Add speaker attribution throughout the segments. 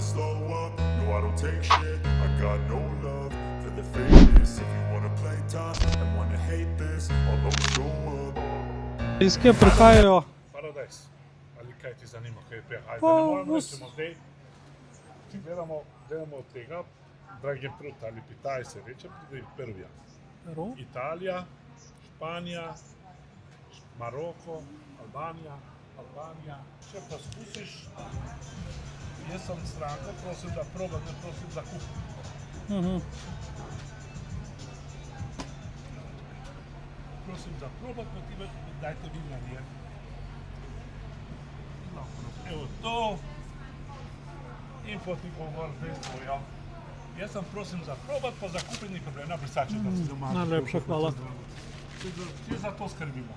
Speaker 1: slow up. No, I don't take shit. I got no love for the fakeness. If you wanna play tough and wanna hate this, I'll always show up.
Speaker 2: Iz kje prihajajo?
Speaker 3: Paradajz. Ali kaj ti zanima, kaj prihaja?
Speaker 2: Pa,
Speaker 3: Ne moramo
Speaker 2: us-
Speaker 3: rečemo zdaj, če gledamo od tega, dragi prut ali Pitaj se reče, pride prvija.
Speaker 2: Peru?
Speaker 3: Italija, Španija, Maroko, Albanija. Če pa skusiš, jaz sem stranka, prosim da proba, ne prosim da kup. Prosim za proba, pa ti dajte vi na nje. Evo to. In poti govor zdaj svojo. Jaz sem prosim za probat, pa za kupit ni problem. Na brisače, da si doma.
Speaker 2: Najlepša hvala.
Speaker 3: Vsi za to skrbimo.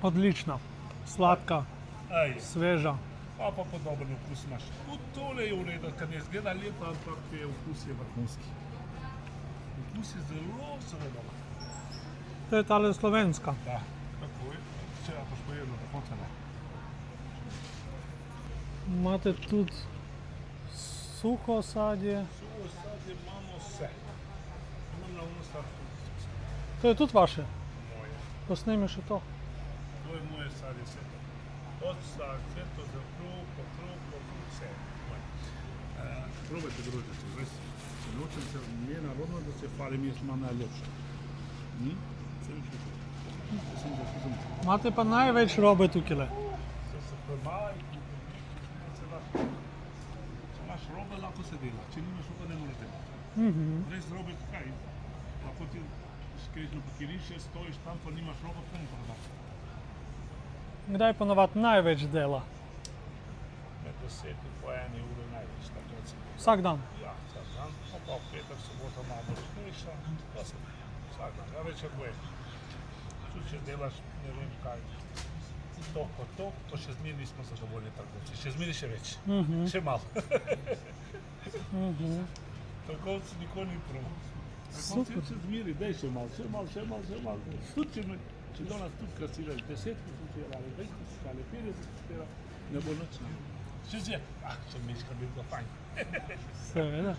Speaker 2: Odlična, sladka,
Speaker 3: Aj,
Speaker 2: sveža.
Speaker 3: pa podoben okus imaš. Tudi tole je v redu, ker ne izgleda lepo, ampak okus je vrhunski. Okus je zelo dober.
Speaker 2: To je tale slovenska.
Speaker 3: Da, tako je. Če ja boš pojedel, da konca ne.
Speaker 2: Imate tudi suho sadje.
Speaker 3: Suho sadje imamo vse. Imam na unu stvar
Speaker 2: To je tudi vaše.
Speaker 3: moje.
Speaker 2: Posnemi še to.
Speaker 3: To je moje sadje vse to. Od saketo za kruh, vse. Probajte družice, res. Nočem se, mi je narodno, da se hvalim, jaz imam najlepše. Sem še to.
Speaker 2: Imate pa največ robe tukaj.
Speaker 3: Se premaj, če imaš robe, lahko se dela. Če nimaš robe, ne moreš delati. Res robe, kaj? Lahko ti skriješ na parkirišče, stojiš tam, pa nimaš robe, pa ne prodaš.
Speaker 2: Kdaj ponavadi največ dela?
Speaker 3: Med 10 in po 1 uri največ, takrat se dela.
Speaker 2: Vsak dan.
Speaker 3: Ja, vsak dan, pa v petek, sobota malo močnejša, pa se vsak dan, ja več kot je. Tudi če delaš, ne vem kaj, tok pa tok, to še zmeraj nismo zadovoljni trgovci, še zmeraj še več, še malo. Trgovci nikoli ni prav. Trgovci še zmeraj, daj še malo. Tudi če do nas tudi kasiraš 10 tisoč ali 20 tisoč ali 50 tisoč, ne bo nič. Še zje, še miška bi bilo fajn.
Speaker 2: Seveda.